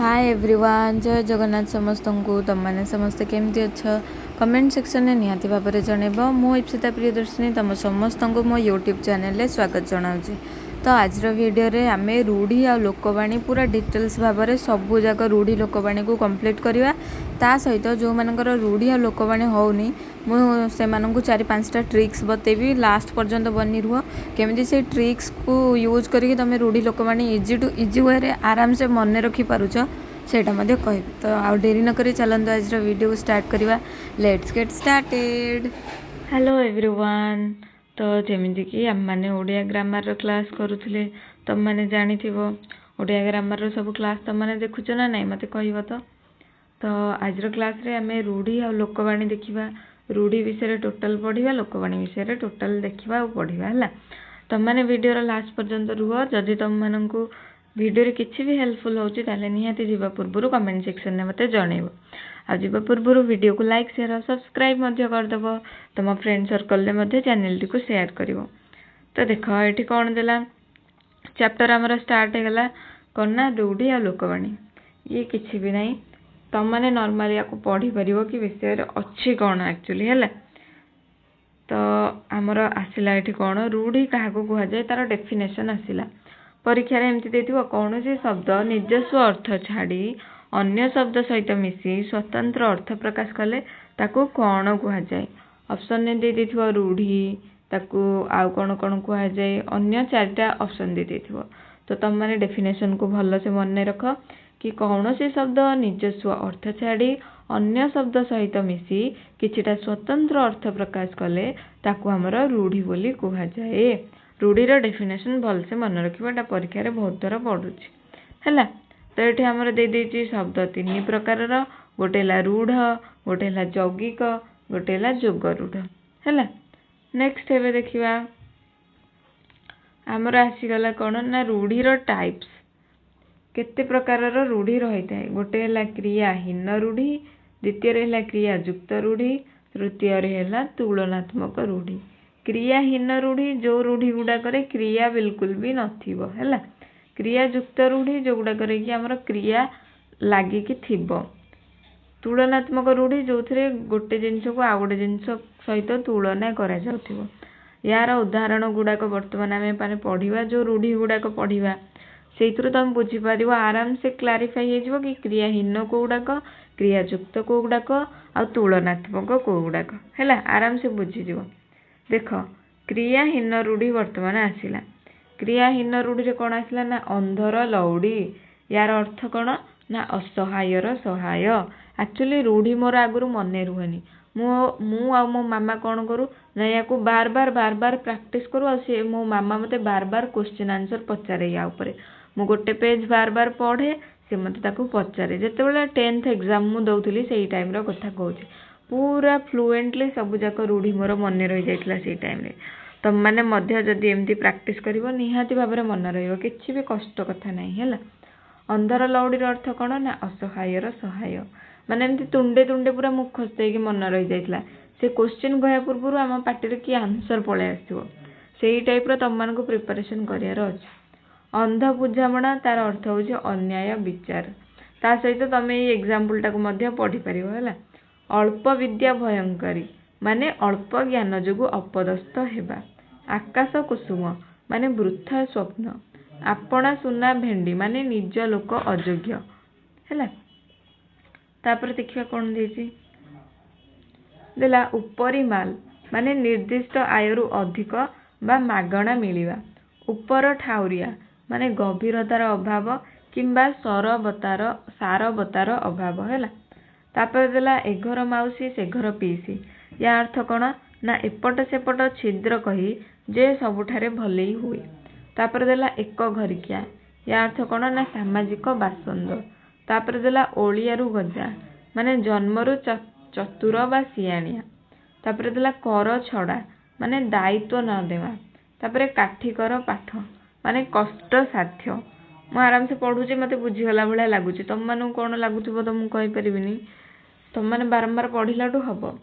Hi everyone, जय जगन्नाथ समस्त को तुम मैंने समस्ते केमती अच्छ कमेंट सेक्शन में निहाती भाव में जनइब। मु इप्सिता प्रियदर्शिनी तुम समस्त को मो यूट्यूब चैनल स्वागत जनाऊँगी। तो आज वीडियो रे आमे रूढ़ी आ लोकवाणी पूरा डिटेल्स भाव में सबू जाक रूढ़ी लोकवाणी को कंप्लीट करवा। ता सहित जो मानकर रूढ़ी आ लोकवाणी होनी मुझे 4-5टा ट्रिक्स बतेबी। लास्ट पर्यंत बनी रुह केमी से ट्रिक्स को यूज करके तुम रूढ़ी लोकवाणी इजी टू इजी वे रे आराम से मन रखी पारुछ सेटा मध्य कह। तो आ डेरी नक चलते आज वीडियो स्टार्ट करवा। Let's get started. Hello everyone. तो जमीक कि आम मैंने ओडिया ग्रामर क्लास करुले तुम मैंने जानी ओडिया ग्रामर सब क्लास तुम मैंने देखुच ना नहीं मत कह। तो आज क्लास रे आमे रूढ़ी आ लोकवाणी देखा। रूढ़ी विषय टोटाल पढ़ा, लोकवाणी विषय टोटाल देखा और पढ़ा है। तुम मैंने वीडियो लास्ट पर्यंत रुह। जदि तुम मानू वीडियो किसी भी हेल्पफुल होती निहाती जीवा पूर्व कमेंट सेक्शन में मत जनइब। आ जीवा पूर्व वीडियो को लाइक शेयर और सब्सक्राइब करदेव। तुम फ्रेंड सर्कल में चैनल टी को शेयर कर। तो देख ये कौन देला चैप्टर आमर स्टार्ट होगा कौन ना रूढ़ी आ लोकवाणी। ये किसी भी नहीं तुम मैंने नॉर्मली या पढ़ी पार कि विषय अच्छी कौन एक्चुअली है। तो आमर आसला ये कौन रूढ़ी क्या कहुए तार डेफिनेशन आसला परीक्षा एमती देथिबो कौन से शब्द निजस्व अर्थ छाड़ी अन्य शब्द सहित मिसी स्वतंत्र अर्थ प्रकाश कले ताकू कौन कहुए। ऑप्शन ने दे देथिबो रूढ़ी ताकू आउ कौन कौन कहुए अन्य 4टा ऑप्शन दे देथिबो। तो तुम मैंने डेफिनेशन को भल से मन रख कि कौन से शब्द निजस्व अर्थ छाड़ी अन्य शब्द सहित मिसी किछिटा स्वतंत्र अर्थ प्रकाश कले ताकू हमर रूढ़ी बोली कहुए। रूढ़ीर डेफिनेशन भल से मन रखा परीक्षा बहुत थर पड़ुछि है। तो ये आमर दे शब्द 3 प्रकार गोटे रूढ़ गोटे यौगिक गोटे जोगरूढ़ है। नेक्स्ट हे देखा आमर आसीगला कौन ना रूढ़ीर टाइप्स केते प्रकार रूढ़ी रही है। गोटे है क्रियाहीन रूढ़ी, द्वितीय क्रिया युक्त रूढ़ी, तृतीय है तुलनात्मक रूढ़ी। क्रियाहीन रूढ़ी जो रूढ़ी गुड़ाक क्रिया बिल्कुल भी नथिबो है। क्रिया युक्त रूढ़ी जो गुड़ाक कि आमर क्रिया लागिकी थिबो। तुलनात्मक रूढ़ी जो थे गोटे जिनस को आउ गोटे जिनस सहित तुलना करा जाउथिबो। यार उदाहरण गुड़ाक बर्तमान आम पढ़ा जो रूढ़ी गुड़ाक पढ़ा से तुम बुझीपर आराम से क्लारिफाई हो कि क्रियाहीन कौगुड़ाक क्रियायुक्त कौगुड़ाक आ तुलनात्मक कौगुड़ाक है। आराम से बुझीज। देख क्रियाहीन रूढ़ी बर्तमान आसला। क्रियाहीन रूढ़ी रे कौन आसला ना अंधर लौड़ी। यार अर्थ कौन ना असहायर सहाय। एक्चुअली रूढ़ी मोर आगुरी मन रुहेनी मु आ मो मामा कौन करूँ ना या बार बार प्रैक्टिस करूँ आ मो मामा मते बार बार क्वेश्चन आंसर पचारे या उपरे मु गोटे पेज बार बार पढ़े से मते ताकू पचारे। जेतेबेले 10th एग्जाम मु दउथली सेही टाइम रो कथा कहूँ पूरा फ्लुएंटली सब जाक रूढ़ी मोर मन रही जाइतिला सेही टाइम रे। तुम मैंने मध्य जदि एमती प्रैक्टिस करिवो निहाती भाव में मन रहिबो किछि भी कष्ट कथा नहीं है। अंधर लौड़ीर अर्थ कौन ना असहायर सहाय माने एमती तुंडे तुंडे पूरा मुख खसते मन रही जाइतिला से क्वेश्चन कहया पूर्व आम पार्टी कि आंसर पळे आसीबो सेही टाइप रो तुम मानकु प्रिपरेशन करियार अछि। अंध बुझामणा तार अर्थ होछि अन्याय विचार। ता सहित तुम ये एग्जांपल टाको मध्य पढ़ी परिबो है। अल्प विद्या भयंकरी माने अल्प ज्ञान जोगु अपदस्थ हेबा। आकाश कुसुम माने वृथा स्वप्न। आपणा सुना भेंडी माने निज लोक अयोग्य है। तापर देखिबा कोन देछि देला उपरी माल माने निर्दिष्ट आयरु अधिक बा मागणा मिलिबा। ऊपर ठाउरिया माने गभीरतार अभाव किंबा सारबतार अभाव है। तापर देला एघर माउसी से घर पीसी। या अर्थ कौन ना एपट सेपट छिद्र कही जे सबुठारे भले हुए। तापर देला एक घरिकिया। या अर्थ कौन ना सामाजिक बासंद। तापर देला ओलियारु गजा माने जन्मरु चतुर बा सियाणिया। तापर देला कर छड़ा माने दायित्व न देवा। तापर काठिकर पाठ माने कष्ट साध्य। मु आराम से पढ़ुचे मते बुझीगला भलिया लागुची तुम मानू कौन लगुथिबो तो मु कहि परिबिनी तुम माने बारंबार पढ़िलाठू हब।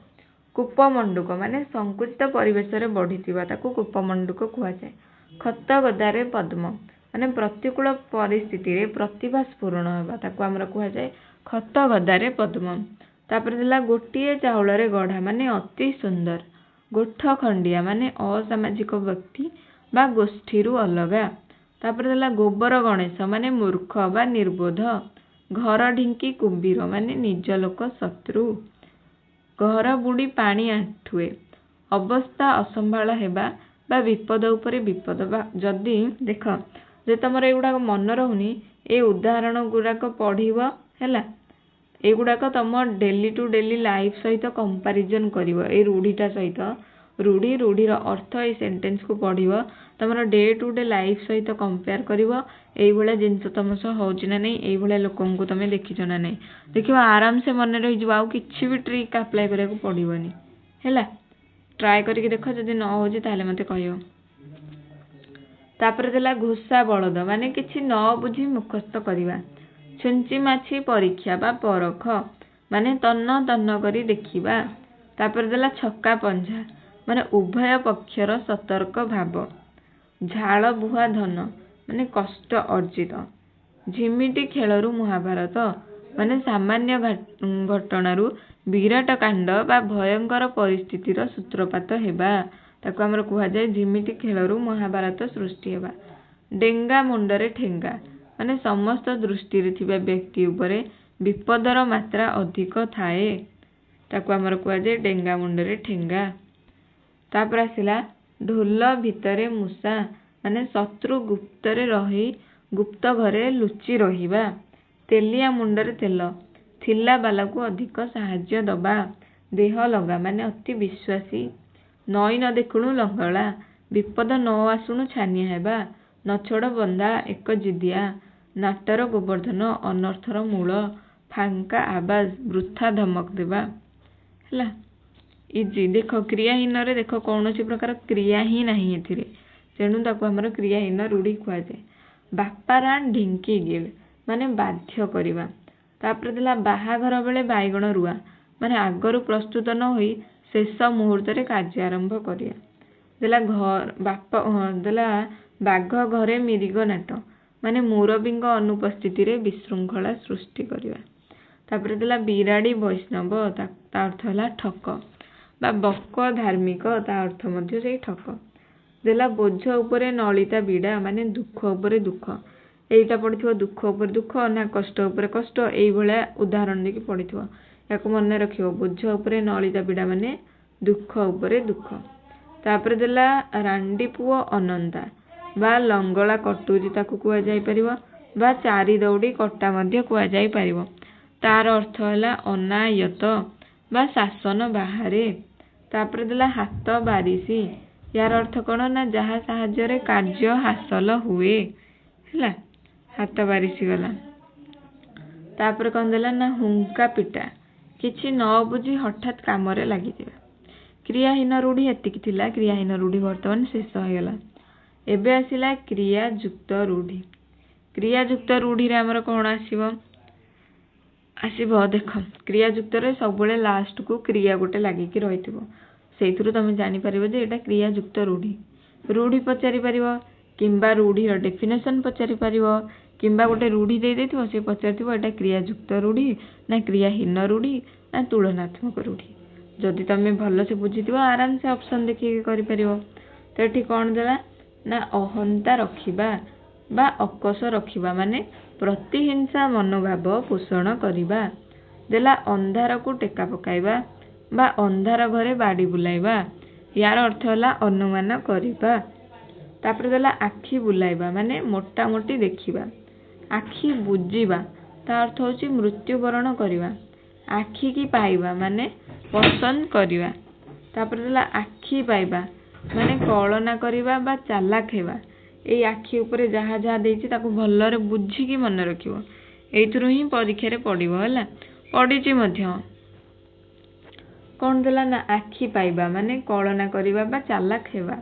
कूपमंडूक माने संकुचित परिवेश रे बढ़िथिबा ताकू कूपमंडूक कहुए। खत गदारे पद्म ମାନେ ପ୍ରତିକୂଳ ପରିସ୍ଥିତିରେ ପ୍ରତିଭା ସ୍ଫୁରଣ ହେବା, ତାକୁ ଆମର କୁହାଯାଏ ଖତ ଗଦାରେ ପଦ୍ମ। ତାପରେ ଦେଲା ଗୋଟିଏ ଚାଉଳରେ ଗଢ଼ା ମାନେ ଅତି ସୁନ୍ଦର। ଗୋଠ ଖଣ୍ଡିଆ ମାନେ ଅସାମାଜିକ ବ୍ୟକ୍ତି ବା ଗୋଷ୍ଠୀରୁ ଅଲଗା। ତାପରେ ଦେଲା ଗୋବର ଗଣେଶ ମାନେ ମୂର୍ଖ ବା ନିର୍ବୋଧ। ଘର ଢିଙ୍କି କୁମ୍ଭୀର ମାନେ ନିଜ ଲୋକ ଶତ୍ରୁ। ଘର ବୁଡ଼ି ପାଣି ଆଣ୍ଠୁଏ, ଅବସ୍ଥା ଅସମ୍ଭାଳ ହେବା ବା ବିପଦ ଉପରେ ବିପଦ। ବା ଯଦି ଦେଖ, ଯେ ତମର ଏଗୁଡ଼ାକ ମନେ ରହୁନି, ଏ ଉଦାହରଣ ଗୁଡ଼ାକ ପଢ଼ିବ ହେଲା। ଏଗୁଡ଼ାକ ତମ ଡେଲି ଟୁ ଡେଲି ଲାଇଫ୍ ସହିତ କମ୍ପାରିଜନ୍ କରିବ, ଏଇ ରୂଢ଼ିଟା ସହିତ। ରୂଢ଼ିର ଅର୍ଥ ଏଇ ସେଣ୍ଟେନ୍ସକୁ ପଢ଼ିବ, ତମର ଡେ ଟୁ ଡେ ଲାଇଫ୍ ସହିତ କମ୍ପେୟାର କରିବ। ଏଇଭଳିଆ ଜିନିଷ ତମ ସହ ହେଉଛି ନା ନାହିଁ, ଏଇଭଳିଆ ଲୋକଙ୍କୁ ତମେ ଦେଖିଛ ନା ନାହିଁ, ଦେଖିବ ଆରାମସେ ମନେ ରହିଯିବ। ଆଉ କିଛି ବି ଟ୍ରିକ୍ ଆପ୍ଲାଏ କରିବାକୁ ପଡ଼ିବନି ହେଲା। ଟ୍ରାଏ କରିକି ଦେଖ, ଯଦି ନ ହେଉଛି ତାହେଲେ ମୋତେ କହିବ। ତାପରେ ଦେଲା ଘୋଷା ବଳଦ ମାନେ କିଛି ନ ବୁଝି ମୁଖସ୍ଥ କରିବା। ଛୁଞ୍ଚି ମାଛି ପରୀକ୍ଷା ବା ପରଖ ମାନେ ତନ୍ନ ତନ୍ନ କରି ଦେଖିବା। ତାପରେ ଦେଲା ଛକା ପଞ୍ଝା ମାନେ ଉଭୟ ପକ୍ଷର ସତର୍କ ଭାବ। ଝାଳ ବୁହା ଧନ ମାନେ କଷ୍ଟ ଅର୍ଜିତ। ଝିମିଟି ଖେଳରୁ ମହାଭାରତ ମାନେ ସାମାନ୍ୟ ଘଟଣାରୁ ବିରାଟ କାଣ୍ଡ ବା ଭୟଙ୍କର ପରିସ୍ଥିତିର ସୂତ୍ରପାତ ହେବା, ତାକୁ ଆମର କୁହାଯାଏ ଝିମିଟି ଖେଳରୁ ମହାଭାରତ ସୃଷ୍ଟି ହେବା। ଡେଙ୍ଗା ମୁଣ୍ଡରେ ଠେଙ୍ଗା ମାନେ ସମସ୍ତ ଦୃଷ୍ଟିରେ ଥିବା ବ୍ୟକ୍ତି ଉପରେ ବିପଦର ମାତ୍ରା ଅଧିକ ଥାଏ, ତାକୁ ଆମର କୁହାଯାଏ ଡେଙ୍ଗା ମୁଣ୍ଡରେ ଠେଙ୍ଗା। ତାପରେ ଆସିଲା ଢୋଲ ଭିତରେ ମୂଷା ମାନେ ଶତ୍ରୁ ଗୁପ୍ତରେ ରହି ଗୁପ୍ତ ଘରେ ଲୁଚି ରହିବା। ତେଲିଆ ମୁଣ୍ଡରେ ତେଲ ଥିଲା ବାଲାକୁ ଅଧିକ ସାହାଯ୍ୟ ଦବା। ଦେହ ଲଗା ମାନେ ଅତି ବିଶ୍ୱାସୀ। ନଈ ନ ଦେଖୁଣୁ ଲଙ୍ଗଳା ବିପଦ ନ ଆସୁଣୁ ଛାନିଆ ହେବା। ନଛୋଡ଼ ବନ୍ଧା ଏକ ଜିଦିଆ। ନାଟର ଗୋବର୍ଦ୍ଧନ ଅନର୍ଥର ମୂଳ। ଫାଙ୍କା ଆବାଜ ବୃଥା ଧମକ ଦେବା ହେଲା। ଇଜି। ଦେଖ କ୍ରିୟାହୀନରେ ଦେଖ କୌଣସି ପ୍ରକାର କ୍ରିୟା ହିଁ ନାହିଁ ଏଥିରେ, ତେଣୁ ତାକୁ ଆମର କ୍ରିୟାହୀନ ରୂଢ଼ି କୁହାଯାଏ। ବାପାରା ଢିଙ୍କି ଗିଲ୍ ମାନେ ବାଧ୍ୟ କରିବା। ତାପରେ ଦେଲା ବାହାଘର ବେଳେ ବାଇଗଣ ରୁଆ ମାନେ ଆଗରୁ ପ୍ରସ୍ତୁତ ନ ହୋଇ ଶେଷ ମୁହୂର୍ତ୍ତରେ କାର୍ଯ୍ୟ ଆରମ୍ଭ କରିବା। ଦେଲା ବାଘ ଘରେ ମିରିଗ ନାଟ ମାନେ ମୁରବୀଙ୍କ ଅନୁପସ୍ଥିତିରେ ବିଶୃଙ୍ଖଳା ସୃଷ୍ଟି କରିବା। ତାପରେ ଦେଲା ବିରାଡ଼ି ବୈଷ୍ଣବ, ତା ଅର୍ଥ ହେଲା ଠକ ବା ବକ ଧାର୍ମିକ, ତା ଅର୍ଥ ମଧ୍ୟ ସେଇ ଠକ। ଦେଲା ବୋଝ ଉପରେ ନଳିତା ବିଡ଼ା ମାନେ ଦୁଃଖ ଉପରେ ଦୁଃଖ। ଏଇଟା ପଡ଼ିଥିବ ଦୁଃଖ ଉପରେ ଦୁଃଖ ନା କଷ୍ଟ ଉପରେ କଷ୍ଟ, ଏଇଭଳିଆ ଉଦାହରଣ ଦେଇକି ପଡ଼ିଥିବ, ୟାକୁ ମନେ ରଖିବ। ବୋଝ ଉପରେ ନଳିତା ବିଡ଼ା ମାନେ ଦୁଃଖ ଉପରେ ଦୁଃଖ। ତାପରେ ଦେଲା ରାଣ୍ଡି ପୁଅ ଅନନ୍ତା ବା ଲଙ୍ଗଳା କଟୁରୀ ତାକୁ କୁହାଯାଇପାରିବ, ବା ଚାରି ଦଉଡ଼ି କଟା ମଧ୍ୟ କୁହାଯାଇପାରିବ। ତାର ଅର୍ଥ ହେଲା ଅନାୟତ୍ତ ବା ଶାସନ ବାହାରେ। ତାପରେ ଦେଲା ହାତ ବାରିଶି, ୟାର ଅର୍ଥ କ'ଣ ନା ଯାହା ସାହାଯ୍ୟରେ କାର୍ଯ୍ୟ ହାସଲ ହୁଏ ହେଲା। ହାତ ବାରିଶି ଗଲା। ତାପରେ କ'ଣ ଦେଲା ନା ହୁଙ୍କା ପିଟା କିଛି ନ ବୁଝି ହଠାତ୍ କାମରେ ଲାଗିଯିବା। କ୍ରିୟାହୀନ ରୂଢ଼ି ଏତିକି ଥିଲା। କ୍ରିୟାହୀନ ରୂଢ଼ି ବର୍ତ୍ତମାନ ଶେଷ ହୋଇଗଲା। ଏବେ ଆସିଲା କ୍ରିୟାଯୁକ୍ତ ରୂଢ଼ି। କ୍ରିୟାଯୁକ୍ତ ରୂଢ଼ିରେ ଆମର କ'ଣ ଆସିବ ଦେଖ, କ୍ରିୟାଯୁକ୍ତରେ ସବୁବେଳେ ଲାଷ୍ଟକୁ କ୍ରିୟା ଗୋଟେ ଲାଗିକି ରହିଥିବ, ସେଇଥିରୁ ତମେ ଜାଣିପାରିବ ଯେ ଏଇଟା କ୍ରିୟାଯୁକ୍ତ ରୂଢ଼ି। ରୂଢ଼ି ପଚାରିପାରିବ କିମ୍ବା ରୂଢ଼ିର ଡେଫିନେସନ୍ ପଚାରିପାରିବ, କିମ୍ବା ଗୋଟେ ରୂଢ଼ି ଦେଇଥିବ ସେ ପଚାରିଥିବ ଏଇଟା କ୍ରିୟାଯୁକ୍ତ ରୂଢ଼ି ନା କ୍ରିୟାହୀନ ରୂଢ଼ି ନା ତୁଳନାତ୍ମକ ରୂଢ଼ି। ଯଦି ତମେ ଭଲସେ ବୁଝିଥିବ ଆରାମସେ ଅପସନ୍ ଦେଖିକି କରିପାରିବ। ତ ଏଠି କ'ଣ ଦେଲା ନା ଅହନ୍ତା ରଖିବା ବା ଅକଷ ରଖିବା ମାନେ ପ୍ରତିହିଂସା ମନୋଭାବ ପୋଷଣ କରିବା। ଦେଲା ଅନ୍ଧାରକୁ ଟେକା ପକାଇବା ବା ଅନ୍ଧାର ଘରେ ବାଡ଼ି ବୁଲାଇବା, ୟାର ଅର୍ଥ ହେଲା ଅନୁମାନ କରିବା। ତାପରେ ଦେଲା ଆଖି ବୁଲାଇବା ମାନେ ମୋଟାମୋଟି ଦେଖିବା। ଆଖି ବୁଜିବା ତା ଅର୍ଥ ହେଉଛି ମୃତ୍ୟୁବରଣ କରିବା। ଆଖିକି ପାଇବା ମାନେ ପସନ୍ଦ କରିବା। ତାପରେ ଦେଲା ଆଖି ପାଇବା ମାନେ କଳନା କରିବା ବା ଚାଲାକ ହେବା। ଏଇ ଆଖି ଉପରେ ଯାହା ଯାହା ଦେଇଛି ତାକୁ ଭଲରେ ବୁଝିକି ମନେ ରଖିବ, ଏଇଥିରୁ ହିଁ ପରୀକ୍ଷାରେ ପଡ଼ିବ ହେଲା, ପଡ଼ିଛି ମଧ୍ୟ। କ'ଣ ଦେଲା ନା ଆଖି ପାଇବା ମାନେ କଳନା କରିବା ବା ଚାଲାକ ହେବା।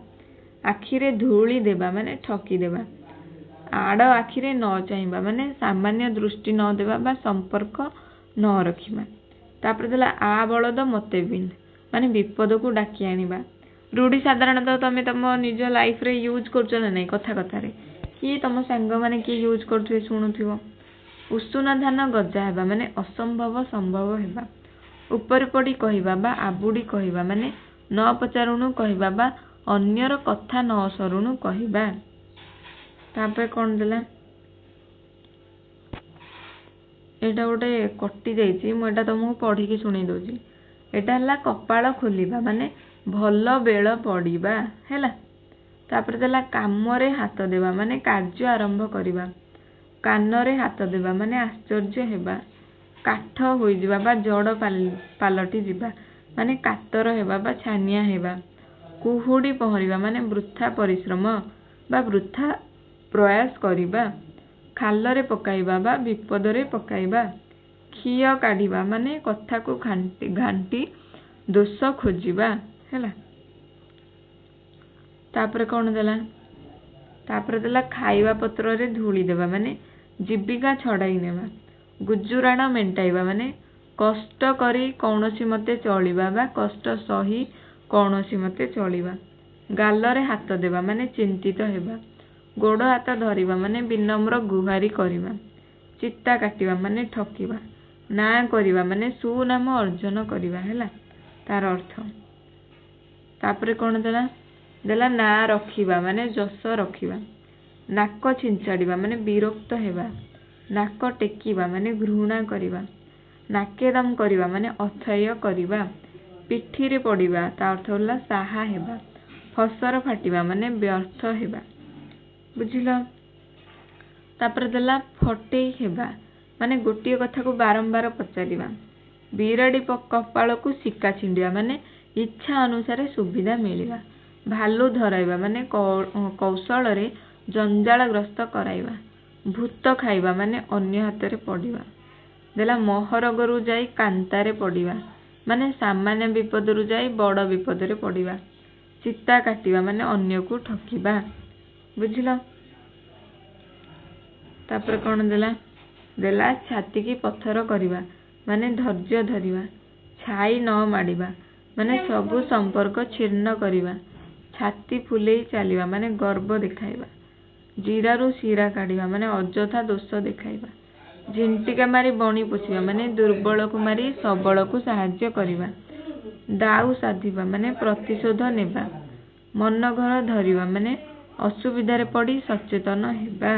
ଆଖିରେ ଧୂଳି ଦେବା ମାନେ ଠକି ଦେବା। ଆଡ଼ ଆଖିରେ ନ ଚାହିଁବା ମାନେ ସାମାନ୍ୟ ଦୃଷ୍ଟି ନ ଦେବା ବା ସମ୍ପର୍କ ନ ରଖିବା। ତାପରେ ଦେଲା ଆ ବଳଦ ମୋତେ ବିନ୍ଧ ମାନେ ବିପଦକୁ ଡାକି ଆଣିବା। ରୂଢ଼ି ସାଧାରଣତଃ ତମେ ତମ ନିଜ ଲାଇଫରେ ୟୁଜ୍ କରୁଛ ନା ନାହିଁ କଥା କଥାରେ, कि तुम सांग मैंने किए यूज कर शुणुव। उषुना धान गजा हेबा माने असंभव संभव हेबा। ऊपर पड़ी कहवा बा आबुड़ी कहवा माने न पचारुणु कहवा बा अन्यर कथा न सरुणु कहवा। तापर कौन देला एटा गोटे कटि जाइए मुझे तुमको पढ़ी शुणी दूसरी। एटा है कपाल खोलिबा माने भल बेल पड़िबा हैला। तापर देला कामरे हाथ देवा माने कार्य आरंभ करिबा। कानरे हाथ देवा माने आश्चर्य हेबा। काठ होई जिबा बा जड़ पालटी जिबा माने कातर हेबा बा छानिया हेबा। कुहुड़ी पहरिबा माने वृथा परिश्रम बा वृथा प्रयास करिबा। खालरे पकाइबा बा विपदरे पकाइबा। खिय काढ़िबा माने कथा को घांटी दोष खोजिबा हैला। तापर कौन देला तापर देला खाइबा पत्र रे धूली देवा माने जीविका छड़ाई नेबा। गुजुराण मेंटाइबा माने कष्ट करी कौनसी मते चलिबा बा कष्ट सही कौनसी मते चलिबा। गालरे हाथ देवा माने चिंतित हेबा। गोड़ हाथ धरिबा माने विनम्र गुहारी करिबा। चित्ता काटिबा माने ठकिबा। ना करिबा माने सुनाम अर्जन करिबा हैला तार अर्थ। तापर कौन देला देला ना रखिबा माने जस रखिबा। नाक छिंचाड़िबा माने विरक्त हेबा। नाक टेकिबा माने घृणा करिबा। नाकेदम करिबा माने अथय करिबा। पिठी रे पड़िबा ता अर्थ होला साहा हेबा। फसर फाटिबा माने व्यर्थ हेबा। बुझिल। तापर देला फटेई हेबा माने गोटिए कथा को बारंबार पचारिबा। बिराड़ी कपाल को सिक्का छिंडिबा माने इच्छा अनुसार सुविधा मिलिबा। भालू धराइबा माने कौशल रे जंजालग्रस्त कराइबा। भूत खाइबा माने अन्य हाथ रे पड़िबा। देला महरगरु जाई कांतारे पड़िबा माने सामान्य विपदरु जाई बड़ विपद रे पड़िबा। चित्ता काटिबा माने अन्य को ठकिबा। बुझिल। तापर कौन देला देला छाती की पत्थर करिबा माने धैर्य धरिबा। छाई न माडिबा माने सबु संपर्क छिन्न करिबा। छाती फुलेई चलिबा माने गर्व देखाइबा। जीरारु शिरा काढ़िबा माने अଯଥା दोष देखाइबा। झिंटिका मारी बणी पोछिबा माने दुर्बल को मारी सबल को साहाय्य करिबा। दाऊ साधिबा माने प्रतिशोध नेबा। मन घर धरिबा माने असुविधा रे पड़ी सचेतन हेबा।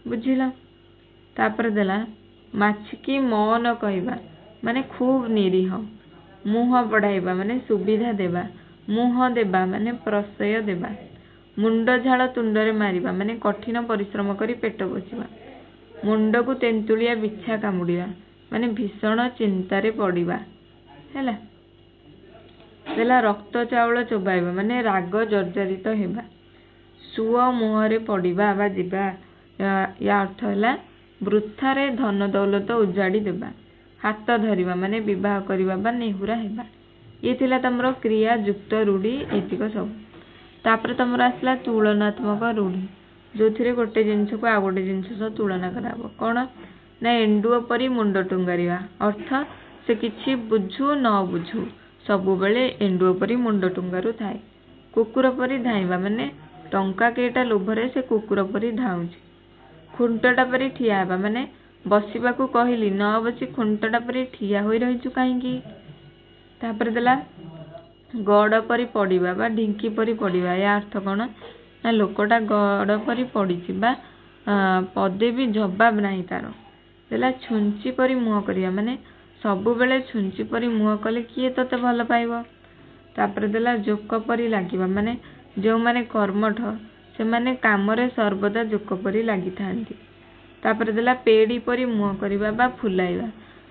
बुझिल। तापर देला माछिकी मौन कहवा माने खूब निरीह। मुह बढ़ाइबा माने सुविधा देबा। मुह देबा माने प्रशय देबा। मुंड झाड़ तुंडरे मारिबा माने कठिन परिश्रम करी पेट पोषिबा। मुंड को तेंतुलिया बिछा कामुड़िबा माने भीषण चिंतारे पड़िबा हैला। देला रक्त चाउल चोबाइबा माने राग जर्जरित हेबा। सुअ मुहरे पड़िबा बा जिबा या अर्थ है वृथारे धन दौलत उजाड़ी देबा। हाथ धरिबा माने विवाह करिबा बा नेहुरा हेबा। ये थिला तमरो क्रिया युक्त रूढ़ी एतिक सब। तापर तमरो आसला तुलनात्मक रूढ़ी जो थिरे गोटे जिनस को आ गोटे जिनस सह तुलना कराबो। कौन ना एंडुओ परी मुंड टुंगारिबा अर्थ से किछि बुझू न बुझू सबु बेले एंडुओ परी मुंड टुंगारु थाए। कुकुर परी धाइबा माने टंका केटा लोभरे से कुकुर परी धाउछि। खुंटटा परी ठिया हेबा माने बसिबाकू कहली न बसी खुंटटा परी ठिया होई रहिछु काहींकी। तापर देला गड़ परी पड़िबा बा ढिंकी परी पड़िबा या अर्थ कौन ना लोकटा गड़ परी पड़िछि बा पदे भी जवाब नाही तार। देला छुंची परी मुह करिया माने सबु बेले छुंची परी मुह कले किए तते भल पाइबो। तापर देला जोक परी लागिबा माने जो माने कर्मठ से माने कामरे सर्वदा जोक परी लागि थांती। तापर देला पेड़ी परी मुह करिबा बा फुलाइबा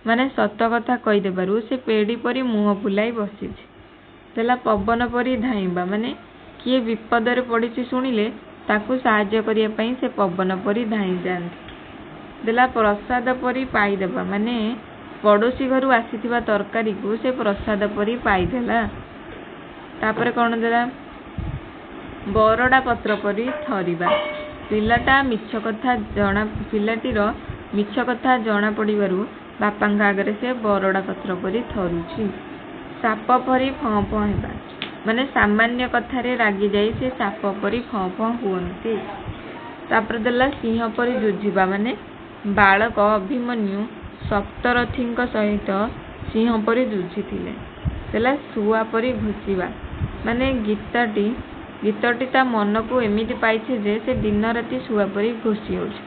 माने सत कथा कहि देबारु से पेड़ी परी मुह फुलाई बसिछि। देला पवन परी धाइबा माने किए विपद रे पड़िछि सुनिले ताकू साहाय्य करिया पई से पवन परी धाई जांती। देला प्रसाद परी पाई देबा माने पड़ोसी घरु आसीथिबा तरकारी को से प्रसाद परी पाई देला। तापर कौन देला बरडा पत्र परी थरिबा। पिलाटीर मिछ कथा जना पड़िबारु बापांग आगरे से बरडा पत्र परी थरुछि। साप परी फं फं हेबा माने सामान्य कथारे रागी जाई से साप परी फं फं हुअन्ति। ତାପରେ ଦେଲା ସିଂହ ପରି ଯୁଝିବା ମାନେ ବାଳକ ଅଭିମନ୍ୟୁ ସପ୍ତରଥୀଙ୍କ ସହିତ ସିଂହ ପରି ଯୁଝିଥିଲେ। ଦେଲା ଶୁଆ ପରି ଘୋଷିବା ମାନେ ଗୀତଟି ତା ମନକୁ ଏମିତି ପାଇଛି ଯେ ସେ ଦିନ ରାତି ଶୁଆ ପରି ଘୋଷି ହେଉଛି।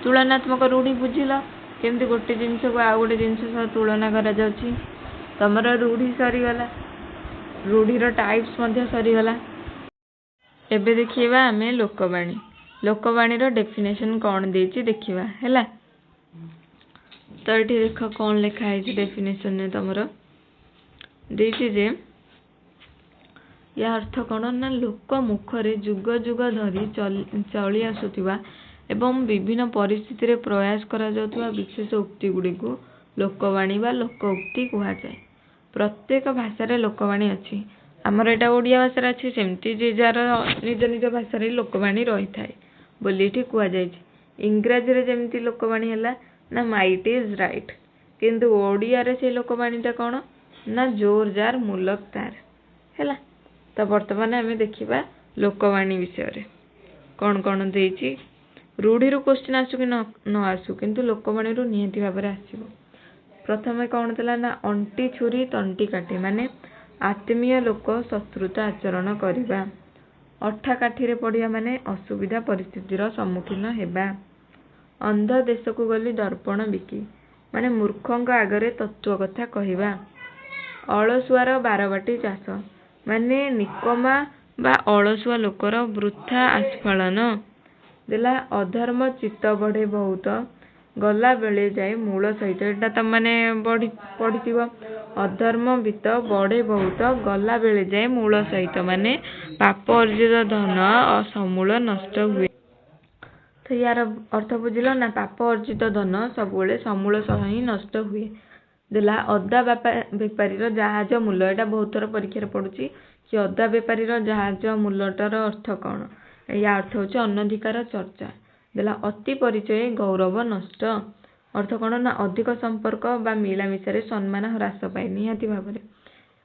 ତୁଳନାତ୍ମକ ରୂଢ଼ି ବୁଝିଲ କେମିତି ଗୋଟେ ଜିନିଷକୁ ଆଉ ଗୋଟେ ଜିନିଷ ସହ ତୁଳନା କରାଯାଉଛି। ତମର ରୂଢ଼ି ସରିଗଲା, ରୂଢ଼ିର ଟାଇପ୍ସ ମଧ୍ୟ ସରିଗଲା। ଏବେ ଦେଖିବା ଆମେ ଲୋକବାଣୀ। ଲୋକବାଣୀର ଡେଫିନେସନ୍ କ'ଣ ଦେଇଛି ଦେଖିବା ହେଲା। ତ ଏଠି ଦେଖ କ'ଣ ଲେଖା ହେଇଛି ଡେଫିନେସନରେ। ତମର ଦେଇଛି ଯେ ୟା ଅର୍ଥ କ'ଣ ନା ଲୋକ ମୁଖରେ ଯୁଗ ଯୁଗ ଧରି ଚଳି ଆସୁଥିବା ଏବଂ ବିଭିନ୍ନ ପରିସ୍ଥିତିରେ ପ୍ରୟାସ କରାଯାଉଥିବା ବିଶେଷ ଉକ୍ତି ଗୁଡ଼ିକୁ ଲୋକବାଣୀ ବା ଲୋକ ଉକ୍ତି କୁହାଯାଏ। ପ୍ରତ୍ୟେକ ଭାଷାରେ ଲୋକବାଣୀ ଅଛି। ଆମର ଏଇଟା ଓଡ଼ିଆ ଭାଷାରେ ଅଛି, ସେମିତି ଯେ ଯାହାର ନିଜ ନିଜ ଭାଷାରେ ଲୋକବାଣୀ ରହିଥାଏ ବୋଲି ଏଠି କୁହାଯାଇଛି। ଇଂରାଜୀରେ ଯେମିତି ଲୋକବାଣୀ ହେଲା ନା ମାଇଟ୍ ଇଜ୍ ରାଇଟ୍, କିନ୍ତୁ ଓଡ଼ିଆରେ ସେ ଲୋକବାଣୀଟା କ'ଣ ନା ଜୋର ଯାର ମୁଲକ ତାର ହେଲା। ତ ବର୍ତ୍ତମାନ ଆମେ ଦେଖିବା ଲୋକବାଣୀ ବିଷୟରେ କ'ଣ କ'ଣ ଦେଇଛି। ରୂଢ଼ିରୁ କ୍ୱେଶ୍ଚିନ୍ ଆସୁ କି ନ ଆସୁ, କିନ୍ତୁ ଲୋକବାଣୀରୁ ନିହାତି ଭାବରେ ଆସିବ। ପ୍ରଥମେ କ'ଣ ଥିଲା ନା ଅଣ୍ଟି ଛୁରୀ ତଣ୍ଟି କାଟେ ମାନେ ଆତ୍ମୀୟ ଲୋକ ଶତ୍ରୁତା ଆଚରଣ କରିବା। ଅଠା କାଠିରେ ପଡ଼ିବା ମାନେ ଅସୁବିଧା ପରିସ୍ଥିତିର ସମ୍ମୁଖୀନ ହେବା। ଅନ୍ଧ ଦେଶକୁ ଗଲି ଦର୍ପଣ ବିକି ମାନେ ମୂର୍ଖଙ୍କ ଆଗରେ ତତ୍ତ୍ୱ କଥା କହିବା। ଅଳସୁଆର ବାରବାଟୀ ଚାଷ ମାନେ ନିକମା ବା ଅଳସୁଆ ଲୋକର ବୃଥା ଆସ୍ଫାଳନ। ଦେଲା ଅଧର୍ମ ଚିତ୍ତ ବଢ଼େ ବହୁତ ଗଲା ବେଳେ ଯାଏ ମୂଳ ସହିତ। ଏଇଟା ତମମାନେ ପଢ଼ିଥିବ। ଅଧର୍ମ ବିତ୍ତ ବଢ଼େ ବହୁତ ଗଲା ବେଳେ ଯାଏ ମୂଳ ସହିତ ମାନେ ପାପ ଅର୍ଜିତ ଧନ ସମୂଳ ନଷ୍ଟ ହୁଏ। ତ ୟାର ଅର୍ଥ ବୁଝିଲ ନା, ପାପ ଅର୍ଜିତ ଧନ ସବୁବେଳେ ସମୂଳ ସହ ହିଁ ନଷ୍ଟ ହୁଏ। ଦେଲା ଅଦା ବେପାରୀର ଜାହାଜ ମୂଲ। ଏଇଟା ବହୁତ ଥର ପରୀକ୍ଷାରେ ପଡ଼ୁଛି କି ଅଦା ବେପାରୀର ଜାହାଜ ମୂଲଟାର ଅର୍ଥ କ'ଣ। ୟା ଅର୍ଥ ହେଉଛି ଅନଧିକାର ଚର୍ଚ୍ଚା। ଦେଲା ଅତି ପରିଚୟ ଗୌରବ ନଷ୍ଟ। ଅର୍ଥ କ'ଣ ନା ଅଧିକ ସମ୍ପର୍କ ବା ମିଳାମିଶାରେ ସମ୍ମାନ ହ୍ରାସ ପାଏ ନିହାତି ଭାବରେ,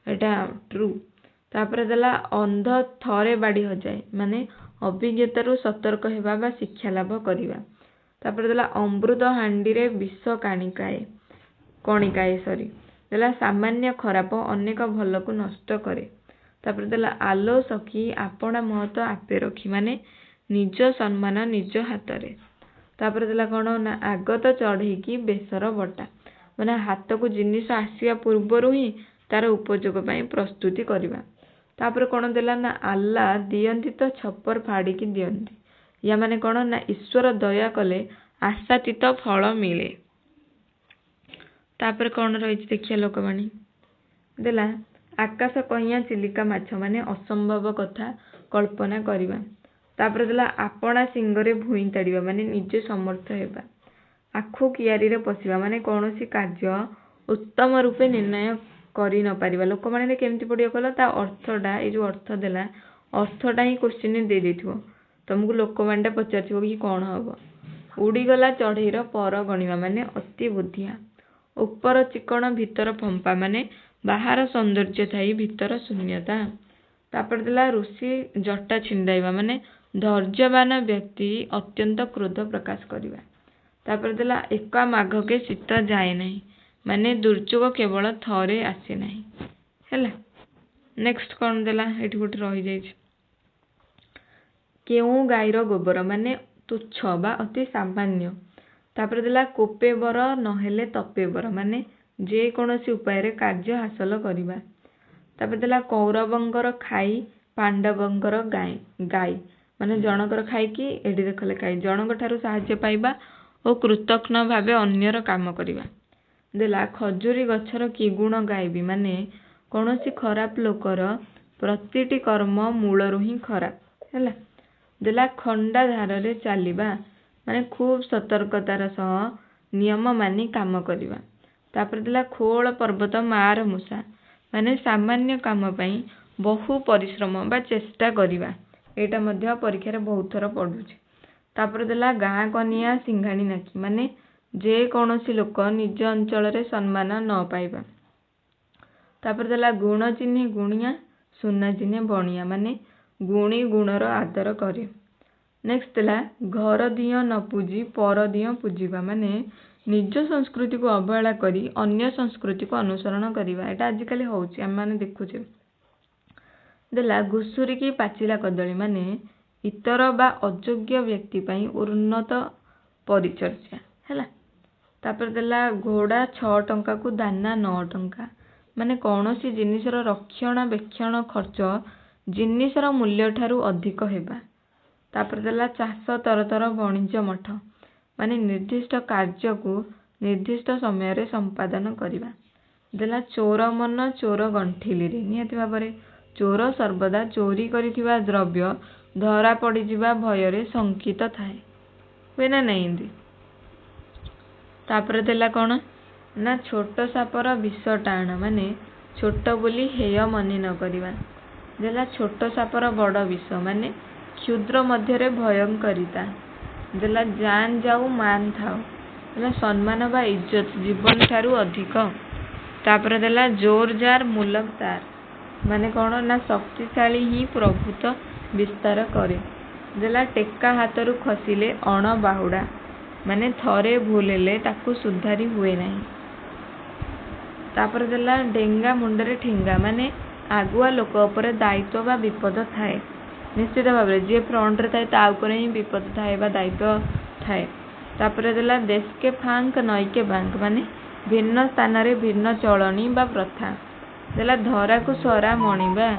ଏଇଟା ଟ୍ରୁ। ତାପରେ ଦେଲା ଅନ୍ଧ ଥରେ ବାଡ଼ି ହଜାଏ ମାନେ ଅଭିଜ୍ଞତାରୁ ସତର୍କ ହେବା ବା ଶିକ୍ଷା ଲାଭ କରିବା। ତାପରେ ଦେଲା ଅମୃତ ହାଣ୍ଡିରେ ବିଷ କଣିକାଏ। ଦେଲା ସାମାନ୍ୟ ଖରାପ ଅନେକ ଭଲକୁ ନଷ୍ଟ କରେ। ତାପରେ ଦେଲା ଆଲୋ ସଖୀ ଆପଣା ମହତ ଆପେ ରଖି ମାନେ ନିଜ ସମ୍ମାନ ନିଜ ହାତରେ। ତାପରେ ଦେଲା କ'ଣ ନା ଆଗତ ଚଢ଼େଇକି ବେସର ବଟା ମାନେ ହାତକୁ ଜିନିଷ ଆସିବା ପୂର୍ବରୁ ହିଁ ତାର ଉପଯୋଗ ପାଇଁ ପ୍ରସ୍ତୁତି କରିବା। ତାପରେ କ'ଣ ଦେଲା ନା ଆଲ୍ଲା ଦିଅନ୍ତି ତ ଛପର ଫାଡ଼ିକି ଦିଅନ୍ତି। ୟା ମାନେ କ'ଣ ନା ଈଶ୍ୱର ଦୟା କଲେ ଆଶାତୀତ ଫଳ ମିଳେ। ତାପରେ କ'ଣ ରହିଛି ଦେଖିବା ଲୋକବାଣୀ। ଦେଲା ଆକାଶ କଇଁଆ ଚିଲିକା ମାଛ ମାନେ ଅସମ୍ଭବ କଥା କଳ୍ପନା କରିବା। ତାପରେ ଦେଲା ଆପଣା ଶିଙ୍ଗରେ ଭୂଇଁ ତାଡ଼ିବା ମାନେ ନିଜେ ସମର୍ଥ ହେବା। ଆଖୁ କିଆରୀରେ ପଶିବା ମାନେ କୌଣସି କାର୍ଯ୍ୟ ଉତ୍ତମ ରୂପେ ନିର୍ଣ୍ଣୟ କରି ନ ପାରିବା। ଲୋକବାଣୀରେ କେମିତି ପଡ଼ିବ କହିଲ, ତା ଅର୍ଥଟା ଏଇ ଯେଉଁ ଅର୍ଥ ଦେଲା ଅର୍ଥଟା ହିଁ କ୍ୱେଶ୍ଚିନ୍ରେ ଦେଇଦେଇଥିବ। ତମକୁ ଲୋକବାଣୀଟା ପଚାରିଥିବ କି କ'ଣ ହେବ। ଉଡ଼ିଗଲା ଚଢ଼େଇର ପର ଗଣିବା ମାନେ ଅତି ବୁଦ୍ଧିଆ। ଉପର ଚିକଣ ଭିତର ଫମ୍ପା ମାନେ ବାହାର ସୌନ୍ଦର୍ଯ୍ୟ ଥାଇ ଭିତର ଶୂନ୍ୟତା। ତାପରେ ଦେଲା ଋଷି ଜଟା ଛିଣ୍ଡାଇବା ମାନେ ଧୈର୍ଯ୍ୟବାନ ବ୍ୟକ୍ତି ଅତ୍ୟନ୍ତ କ୍ରୋଧ ପ୍ରକାଶ କରିବା। ତାପରେ ଦେଲା ଏକା ମାଘକେ ଶୀତ ଯାଏ ନାହିଁ ମାନେ ଦୁର୍ଯୋଗ କେବଳ ଥରେ ଆସେ ନାହିଁ ହେଲା। ନେକ୍ସଟ କ'ଣ ଦେଲା, ଏଠି ଗୋଟେ ରହିଯାଇଛି କେଉଁ ଗାଈର ଗୋବର ମାନେ ତୁଚ୍ଛ ବା ଅତି ସାମାନ୍ୟ। ତାପରେ ଦେଲା କୋପେ ବର ନହେଲେ ତପେ ବର ମାନେ ଯେକୌଣସି ଉପାୟରେ କାର୍ଯ୍ୟ ହାସଲ କରିବା। ତାପରେ ଦେଲା କୌରବଙ୍କର ଖାଇ ପାଣ୍ଡବଙ୍କର ଗାଇ ମାନେ ଜଣଙ୍କର ଖାଇକି ଏଠି ଦେଖ ଲେଖା ହେଇଛି ଜଣଙ୍କ ଠାରୁ ସାହାଯ୍ୟ ପାଇବା ଓ କୃତଜ୍ଞ ଭାବେ ଅନ୍ୟର କାମ କରିବା। ଦେଲା ଖଜୁରୀ ଗଛର କି ଗୁଣ ଗାଇବି ମାନେ କୌଣସି ଖରାପ ଲୋକର ପ୍ରତିଟି କର୍ମ ମୂଳରୁ ହିଁ ଖରାପ ହେଲା। ଦେଲା ଖଣ୍ଡା ଧାରରେ ଚାଲିବା ମାନେ ଖୁବ୍ ସତର୍କତାର ସହ ନିୟମ ମାନି କାମ କରିବା। ତାପରେ ଦେଲା ଖୋଳ ପର୍ବତ ମାର ମୂଷା ମାନେ ସାମାନ୍ୟ କାମ ପାଇଁ ବହୁ ପରିଶ୍ରମ ବା ଚେଷ୍ଟା କରିବା। ଏଇଟା ମଧ୍ୟ ପରୀକ୍ଷାରେ ବହୁତ ଥର ପଡ଼ୁଛି। ତାପରେ ଦେଲା ଗାଁ କନିଆ ସିଂଘାଣି ନାକି ମାନେ ଯେକୌଣସି ଲୋକ ନିଜ ଅଞ୍ଚଳରେ ସମ୍ମାନ ନ ପାଇବା। ତାପରେ ଦେଲା ଗୁଣ ଚିହ୍ନେ ଗୁଣିଆ ସୁନା ଚିହ୍ନେ ବଣିଆ ମାନେ ଗୁଣୀ ଗୁଣର ଆଦର କରେ। नेक्स्ट देला घर दियो न पूजी पर दियो पूजिबा माने निज संस्कृति को अवहेला करी अन्य संस्कृति को अनुसरण करिबा एटा आजिकली होउची हम माने देखुचे। देला घुसुरी की पाचिला कदली माने इतर बा अयोग्य व्यक्ति पई उन्नत परिचर्या हैला। तापर देला घोड़ा 6 टंका को दाना 9 टंका माने कौनसी जिनिसर रक्षणाबेक्षण खर्च जिनिसर मूल्य ठारू अधिक हेबा। तापर देला चाष तरतर वाणिज्य मठ माने निर्दिष्ट कार्य को निर्दिष्ट समय रे संपादन करिबा। देला चोर मन चोर गंठिली रे नियति भाबरे चोर सर्वदा चोरी करिथिबा द्रव्य धरा पड़ी जिबा भय रे शंकित थाए हुए ना नहीं। तापर देला कौन ना छोट सापर विष टाण माने छोट बोली हेय मनी न करिबा। देला छोट सापर बड़ विष माने क्षुद्र मध्य भयंकरिता। देला जान जाऊ मान थाओ देला सम्मान बा इज्जत जीवन ठारू अधिक। तापर देला जोर जार मूलक तार माने कौन ना शक्तिशाली ही प्रभुत्व विस्तार करे। देला टेका हाथरू खसिले अण बाहुडा माने थरे भूलेले ताकू सुधारी हुए नहीं। तापर देला डेंगा मुंडरे ठेंगा माने आगुआ लोक उपरे दायित्व बा विपद थाए निश्चित भाव में जे फ्रंट रे थाए ता उपरे ही विपद थाए बा दायित्व थाए। तापर देला देश के फांक नई के बैंक माने भिन्न स्थान रे भिन्न चलनी बा प्रथा। देला धरा को सरा मणिबा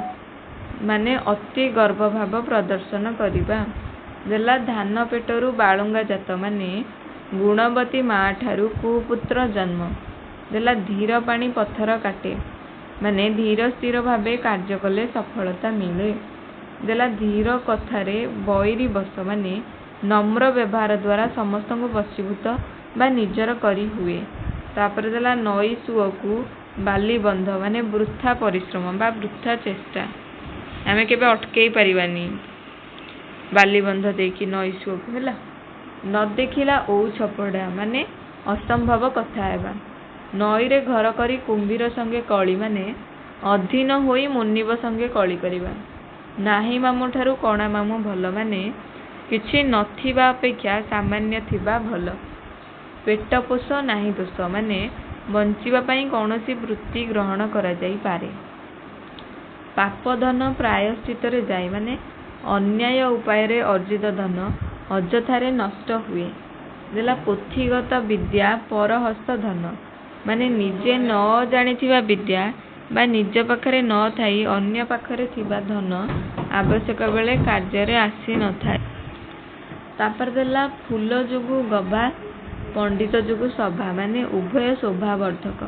माने अति गर्व भाव प्रदर्शन करिबा। देला धान पेटरू बालुंगा जात माने गुणवती माँ ठारू कुपुत्र जन्म। देला धीर पानी पत्थर काटे माने धीर स्थिर भावे कार्य कले सफलता मिले। देला धीर कथारे बैरी बस माने नम्र व्यवहार द्वारा समस्त को वशीभूत बा निजर करी हुए। तापर देला नई सुओ को बाली बंध माने वृथा परिश्रम बा वृथा चेष्टा आमे केबे अटकेई परिबानी बाली बंध देकी नई सुओ को हैला। न देखिला ओ छपड़ा माने असंभव कथा हेबा। नई रे घर करी कुंभीर संगे कली माने अधीन होई मुनिब संगे कली करिबा। नाही मामू ठारू कणा मामू भल माने किछि नथिबा अपेक्षा सामान्य थिबा भल। पेट पोष नाही दोष माने बंचिबा पई कौनसी वृत्ति ग्रहण करा जाई पारे। पाप धन प्रायश्चित रे जाय माने अन्याय उपाय रे अर्जित धन अजथारे नष्ट हुए। देला पोथीगत विद्या परहस्त धन माने निजे न जानिथिबा विद्या बा निज पाखरे न थाई अन्य पाखरे थिबा धन आवश्यक बेले कार्य रे आसी न थाए। तापर देला फूल जुगु गभा पंडित जुगु सभा माने उभय शोभावर्धक।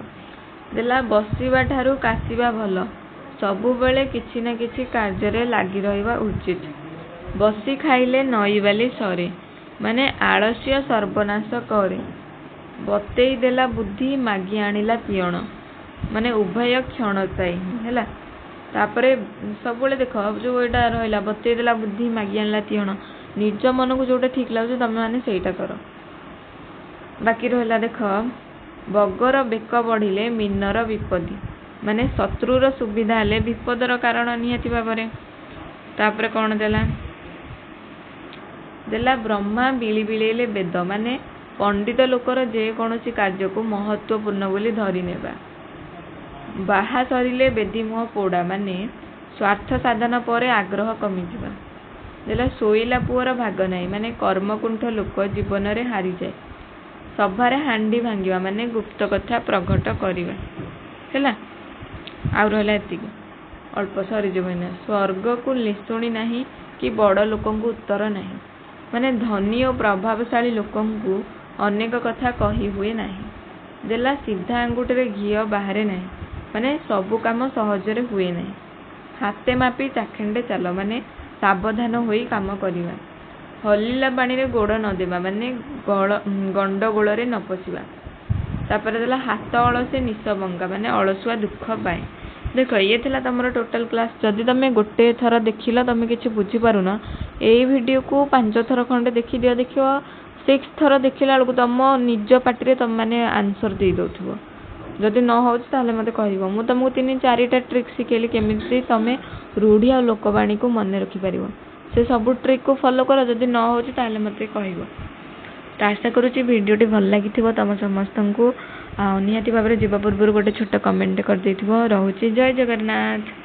देला बसिबा ठारू कासिबा भल सबु बेले किछि ना किछि कार्य रे लागि रहिबा उचित। बसी खाइले नई बाली सरे माने आलस्य सर्वनाश करे। बतेई देला बुद्धि मागी आनिला पियण माने उभय क्षण चाहे हैला। तापरे सबले देख जो एटा रहला बतेई देला बुद्धि मागी आनिला पियण निज मन को जोटा ठीक लागुछ तमे माने सेटा करो। बाकी रहला देख बगर बेक बढ़िले मीनर विपदी माने शत्रुर सुविधा हेले विपदर कारण निहाती भाबरे। तापरे कौन देला देला ब्रह्मा बिली बिलेले वेद माने पंडित लोकर जे कौनसी कार्य को महत्वपूर्ण बोली धरी नेबा। बाहा सरिले बेदी मुह पोड़ा माने स्वार्थ साधन परे आग्रह कमी जिबा। देला सोईला पुअर भाग नाही माने कर्मकुंठ लोक जीवन रे हारी जाए। सभारे हांडी भांगिबा माने गुप्त कथा प्रकट करिबा हैला। आउ रहला एतिकी अल्प सरी जबना स्वर्ग को लिसुणी नाही कि बड़ लोकन को उत्तर नाही माने धनी और प्रभावशाली लोकन को अनेक कथा कही हुए नाही। देला सीधा अंगुठे घीओ बाहरे नाही माने सबु काम सहजरे हुए नाही। हाथे मापी चाखेंडे चल माने सावधान होई काम करिबा। हलिला पानी रे गोड़ न देबा माने गंडगोल रे न पसिबा। तापर देला हाथ अलसे निशबंगा माने अलसुआ दुख पाए। देख ये थिला तमरो टोटल क्लास। जदि तमे गोटे थर देखिला तमे किछि बुझी पारुना एई वीडियो को 5 थर खंडे देखि दियो। देखियो 6 थर देखिला बेलकु तम निज पाटी रे तम माने आंसर दे दोथुबो। जदि न होउछ ताले मते कहिबो मु तुमको 3-4टा ट्रिक सिखेली केमिति तमे रूढ़ी आ लोकवाणी को मन रखि परिबो। से सब ट्रिक को फॉलो कर जदि न हो मत कह। तो आशा करुँची भिडटी भल लगी तुम समस्त को निहाती भाव में जीवा पूर्व गोटे छोट कमेंट कर रोचे। जय जगन्नाथ।